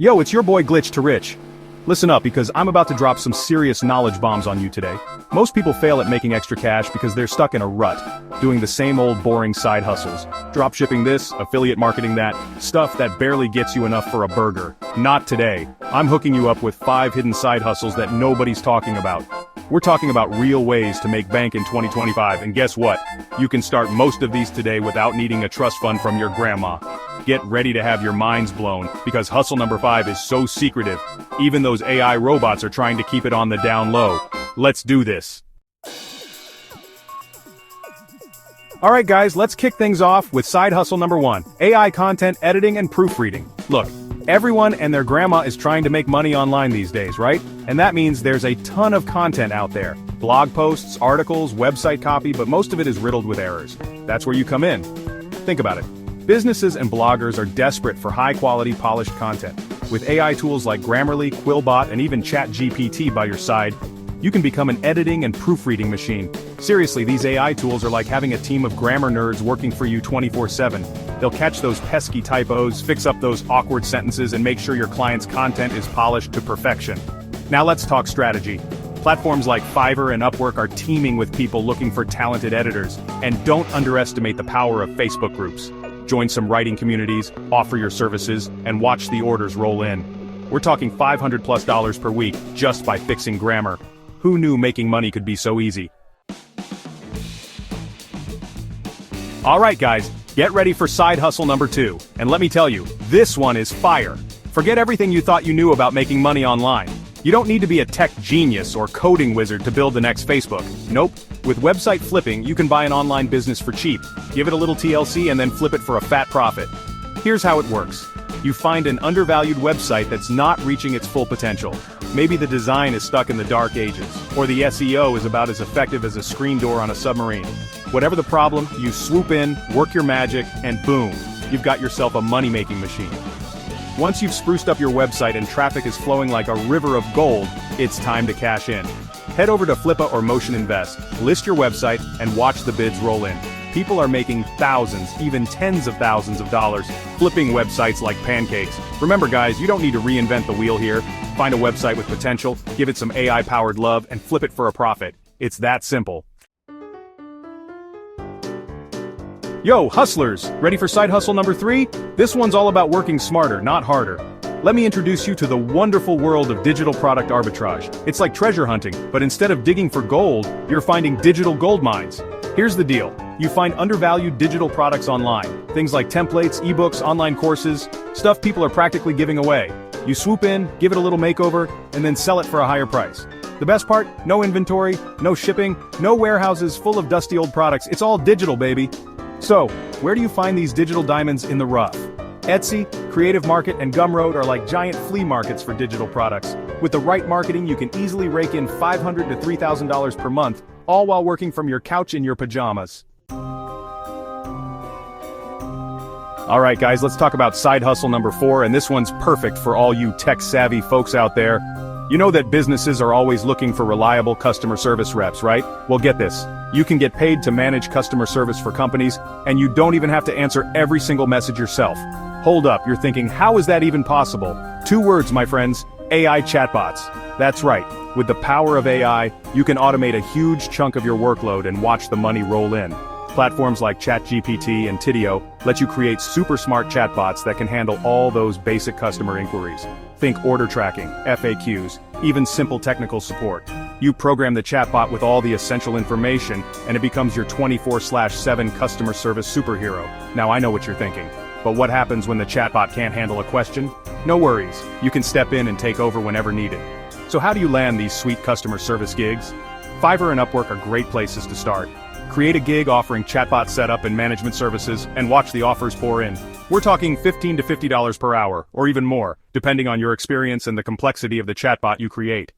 Yo, it's your boy Glitch to Rich. Listen up because I'm about to drop some serious knowledge bombs on you today. Most people fail at making extra cash because they're stuck in a rut, doing the same old boring side hustles. Dropshipping this, affiliate marketing that, stuff that barely gets you enough for a burger. Not today. I'm hooking you up with 5 hidden side hustles that nobody's talking about. We're talking about real ways to make bank in 2025, and guess what? You can start most of these today without needing a trust fund from your grandma. Get ready to have your minds blown, because hustle number 5 is so secretive, even those AI robots are trying to keep it on the down low. Let's do this. Alright guys, let's kick things off with side hustle number 1, AI content editing and proofreading. Look, everyone and their grandma is trying to make money online these days, right? And that means there's a ton of content out there. Blog posts, articles, website copy, but most of it is riddled with errors. That's where you come in. Think about it. Businesses and bloggers are desperate for high-quality, polished content. With AI tools like Grammarly, Quillbot, and even ChatGPT by your side, you can become an editing and proofreading machine. Seriously, these AI tools are like having a team of grammar nerds working for you 24/7. They'll catch those pesky typos, fix up those awkward sentences, and make sure your client's content is polished to perfection. Now let's talk strategy. Platforms like Fiverr and Upwork are teeming with people looking for talented editors. And don't underestimate the power of Facebook groups. Join some writing communities, offer your services, and watch the orders roll in. We're talking $500+ per week just by fixing grammar. Who knew making money could be so easy? Alright guys, get ready for side hustle number 2. And let me tell you, this one is fire. Forget everything you thought you knew about making money online. You don't need to be a tech genius or coding wizard to build the next Facebook. Nope. With website flipping, you can buy an online business for cheap, give it a little TLC, and then flip it for a fat profit. Here's how it works. You find an undervalued website that's not reaching its full potential. Maybe the design is stuck in the dark ages, or the SEO is about as effective as a screen door on a submarine. Whatever the problem, you swoop in, work your magic, and boom, you've got yourself a money-making machine. Once you've spruced up your website and traffic is flowing like a river of gold, it's time to cash in. Head over to Flippa or Motion Invest, list your website, and watch the bids roll in. People are making thousands, even tens of thousands of dollars, flipping websites like pancakes. Remember guys, you don't need to reinvent the wheel here. Find a website with potential, give it some AI-powered love, and flip it for a profit. It's that simple. Yo, hustlers! Ready for side hustle number 3? This one's all about working smarter, not harder. Let me introduce you to the wonderful world of digital product arbitrage. It's like treasure hunting, but instead of digging for gold, you're finding digital gold mines. Here's the deal. You find undervalued digital products online. Things like templates, eBooks, online courses, stuff people are practically giving away. You swoop in, give it a little makeover, and then sell it for a higher price. The best part? No inventory, no shipping, no warehouses full of dusty old products. It's all digital, baby. So, where do you find these digital diamonds in the rough? Etsy, Creative Market, and Gumroad are like giant flea markets for digital products. With the right marketing, you can easily rake in $500 to $3,000 per month, all while working from your couch in your pajamas. Alright guys, let's talk about side hustle number 4, and this one's perfect for all you tech-savvy folks out there. You know that businesses are always looking for reliable customer service reps, right? Well, get this. You can get paid to manage customer service for companies, and you don't even have to answer every single message yourself. Hold up, you're thinking, how is that even possible? 2 words, my friends, AI chatbots. That's right, with the power of AI, you can automate a huge chunk of your workload and watch the money roll in. Platforms like ChatGPT and Tidio let you create super smart chatbots that can handle all those basic customer inquiries. Think order tracking, FAQs, even simple technical support. You program the chatbot with all the essential information, and it becomes your 24/7 customer service superhero. Now I know what you're thinking. But what happens when the chatbot can't handle a question? No worries, you can step in and take over whenever needed. So how do you land these sweet customer service gigs? Fiverr and Upwork are great places to start. Create a gig offering chatbot setup and management services, and watch the offers pour in. We're talking $15 to $50 per hour, or even more, depending on your experience and the complexity of the chatbot you create.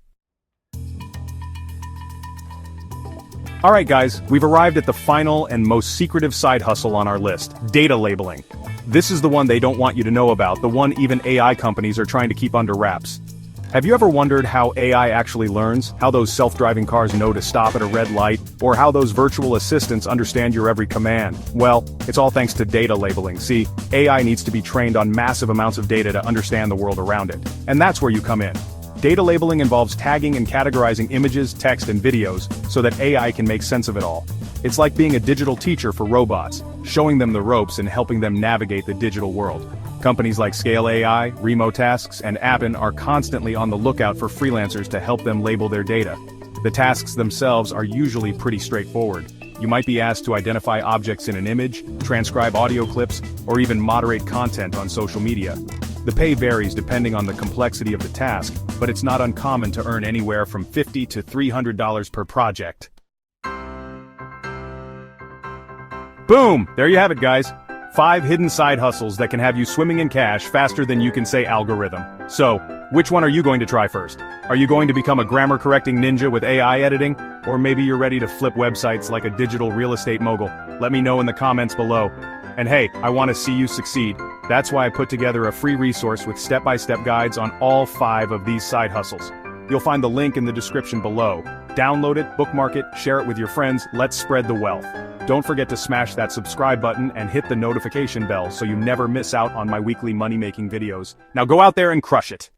Alright guys, we've arrived at the final and most secretive side hustle on our list, data labeling. This is the one they don't want you to know about, the one even AI companies are trying to keep under wraps. Have you ever wondered how AI actually learns? How those self-driving cars know to stop at a red light? Or how those virtual assistants understand your every command? Well, it's all thanks to data labeling. See, AI needs to be trained on massive amounts of data to understand the world around it. And that's where you come in. Data labeling involves tagging and categorizing images, text, and videos so that AI can make sense of it all. It's like being a digital teacher for robots, showing them the ropes and helping them navigate the digital world. Companies like Scale AI, Remotasks, and Appen are constantly on the lookout for freelancers to help them label their data. The tasks themselves are usually pretty straightforward. You might be asked to identify objects in an image, transcribe audio clips, or even moderate content on social media. The pay varies depending on the complexity of the task, but it's not uncommon to earn anywhere from $50 to $300 per project. Boom! There you have it, guys. 5 hidden side hustles that can have you swimming in cash faster than you can say algorithm. So, which one are you going to try first? Are you going to become a grammar-correcting ninja with AI editing? Or maybe you're ready to flip websites like a digital real estate mogul? Let me know in the comments below. And hey, I want to see you succeed. That's why I put together a free resource with step-by-step guides on all 5 of these side hustles. You'll find the link in the description below. Download it, bookmark it, share it with your friends. Let's spread the wealth. Don't forget to smash that subscribe button and hit the notification bell so you never miss out on my weekly money-making videos. Now go out there and crush it.